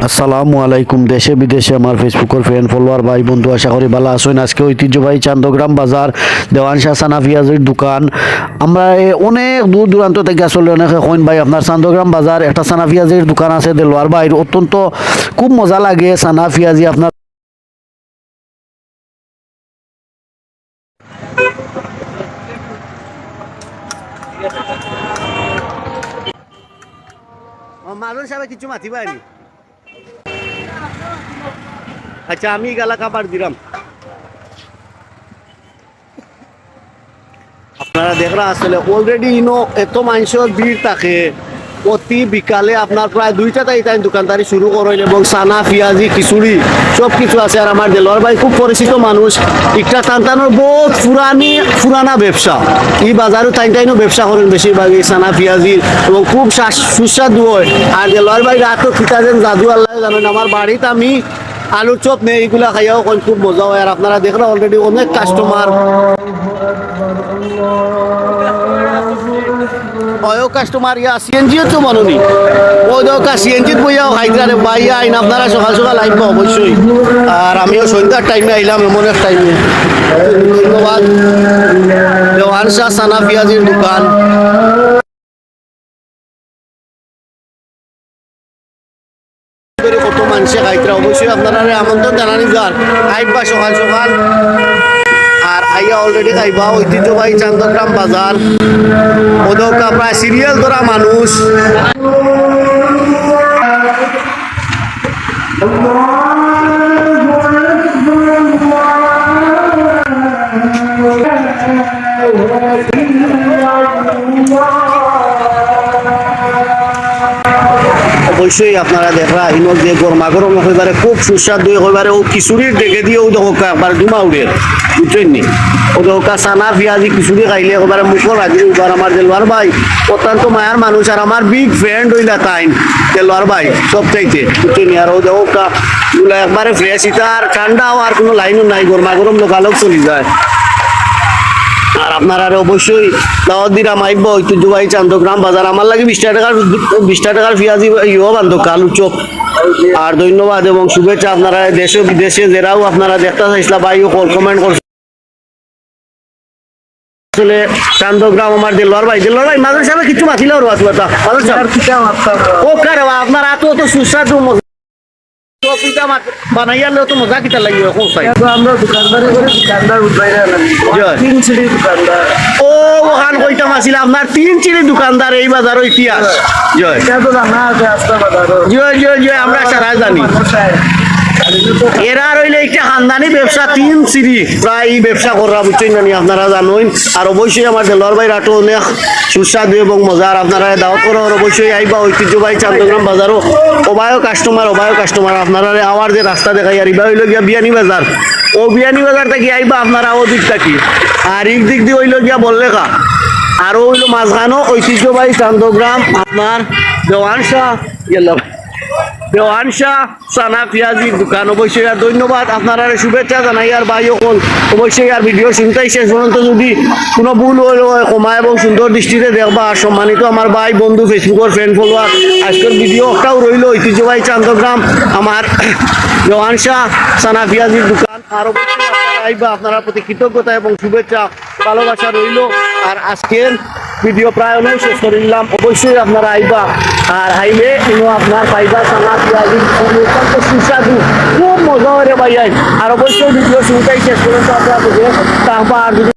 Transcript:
আসসালামু আলাইকুম। দেশে বিদেশে আমার ফেসবুকের ফ্রেন্ড ফলোয়ার ভাই বন্ধু আশা করি ভালো আছেন। আজকে ঐতিহ্যবাহী চান্দগ্রাম বাজার দেওয়ান শাহ সানা পিঁয়াজের দোকান। আমরা অনেক দূর দূরান্ত থেকে আসলে অনেকে কইন ভাই আপনার চান্দগ্রাম বাজার একটা সানা পিঁয়াজের দোকান আছে দেলোয়ার বাইর, অত্যন্ত খুব মজা লাগে সানা পিঁয়াজি আপনার। মানুষ সাহেব কিছু মাতিবানি। আচ্ছা আমি গালা খাবার দিলাম। আপনারা দেখরা আসলে অলরেডি ইনো এত মানুষের ভিড় থাকে। অতি বিকালে আপনার প্রায় 2টা তাই দোকানদারি শুরু করেন এবং সানা পিঁয়াজি খিচুড়ি সব কিছু আছে। আর আমার দেলোয়ার ভাই খুব পরিচিত মানুষ, একটা টানটানোর বহুত পুরানা ব্যবসা। এই বাজারও টাইনও ব্যবসা করেন বেশিরভাগ এই সানা পিঁয়াজির এবং খুব সুস্বাদু হয়। আর দেলোয়ার ভাই রাতও খিতা যেন জাদু আল্লাহ জানেন। আমার বাড়িতে আমি আলুর চপ নেই, এইগুলা খাইয়াও খুব মজা হয়। আর আপনারা দেখেন অলরেডি অনেক কাস্টমার কাস্টমার ইয়া সিএনজিও তো মাননি ওই দোকা সিএনজি বইয়াও খাইতে বাইয়া আইন আপনারা সকাল সকাল আইব অবশ্যই। আর আমিও সন্ধ্যার টাইমে আইলাম এমন এক টাইমে। ধন্যবাদ। দেওয়ান শাহ সানা পিঁয়াজির দোকান। কত মানুষে খাইতে অবশ্যই আপনারা আমন্ত্রণ জানানি যান আইবা সকাল সকাল। আর আইয়া অলরেডি খাইবা ঐতিহ্যবাহী চান্দগ্রাম বাজার। ওদৌকা প্রায় সিরিয়াল ধরা মানুষ। অবশ্যই আপনারা দেখরা ইনক দিয়ে গরমা গরম হইবারে খুব সুস্বাদু হইবারে ও খিচুড়ির দেখে দিয়ে ও দোকা একবার দুমা উড়ে বুঝছেন নি। ও দোকা সানা পিঁয়াজি খিচুড়ি খাইলে একবারে মুখর রাজি উঠবার। আমার দেলোয়ার ভাই অত্যন্ত মায়ার মানুষ আর আমার বিগ ফ্রেন্ড হইলা তাইন দেলোয়ার ভাই সব চাইতে বুঝছেন নি। আর ও দোকা গুলা একবারে ফ্রেশ ইটা আর ঠান্ডাও আর কোনো লাইনও নাই, গরমা গরম লোকালোক চলে যায়। আর আপনারা অবশ্যই দাওয়াত দিলাম আইব ঐতিহ্যবাহী চান্দগ্রাম বাজার। আমার লাগে 20 টাকার পিঁয়াজি ইও বান্ধব আলু চপ। আর ধন্যবাদ এবং শুভেচ্ছা আপনারা দেশে বিদেশে যারাও আপনারা দেখতে চাইছিলা ভাইও কমেন্ট করছে। আসলে চান্দগ্রাম আমার দেলোয়ার ভাই মাঝে সাহেব কিছু মাতিলেও আপনার এত অত সুস্বাদু বানাইয়ালে তো মজা কিতা লাগিও আমরা দোকানদার ও ওখান কইতাম আছিল আপনার 3 চিড়ি দোকানদার এই বাজার ইতিহাস। জয় জয় জয় জয় আমরা সারা জানি। এরা রইলে একটা খানদানি ব্যবসা 3 সিঁড়ি প্রায় এই ব্যবসা করা বুঝছেন জানি আপনারা জানেন। আর অবশ্যই আমার দেলোয়ার ভাই রাটো অনেক সুস্বাদু এবং মজার। আপনারা দাওয়াত করার অবশ্যই আইবা ঐতিহ্যবাহী চান্দগ্রাম বাজারও। অবায় কাস্টমার আপনারা আওয়ার যে রাস্তা দেখাই আর ইবা হইল গিয়া বিয়ানি বাজার। ও বিয়ানি বাজার থেকে আইবা আপনারা ও দিক থাকি আর এই দিক দিয়ে হইল গিয়া বললে কা আর হইল মাঝখানো ঐতিহ্যবাহী চান্দগ্রাম আপনার দেওয়ান শাহ সানা পিঁয়াজির দোকান। অবশ্যই আর ধন্যবাদ আপনারা শুভেচ্ছা জানাই। আর ভাই হল অবশ্যই আর ভিডিও চিন্তাই শেষ পর্যন্ত যদি কোনো ভুল হয় কমা এবং সুন্দর দৃষ্টিতে দেখবা। আর সম্মানিত আমার ভাই বন্ধু ফেসবুকের ফ্রেন্ড ফলোয়ার আজকের ভিডিওটাও রইল ঐতিহ্যবাহী চান্দগ্রাম আমার দেওয়ান শাহ সানা পিঁয়াজির দোকান। আর অবশ্যই আপনারা আইবা আপনারা প্রতি কৃতজ্ঞতা এবং শুভেচ্ছা ভালোবাসা রইল। আর আজকের ভিডিও প্রায় অনেক শেষ করে নিলাম। অবশ্যই আপনারা আইবা আর আইলে আপনার পাইবা সানা পিঁয়াজি অত্যন্ত সুস্বাদু খুব মজা হয় রে ভাই। আর অবশ্যই ভিডিও শুনতেই শেষ পর্যন্ত আপনারা তারপর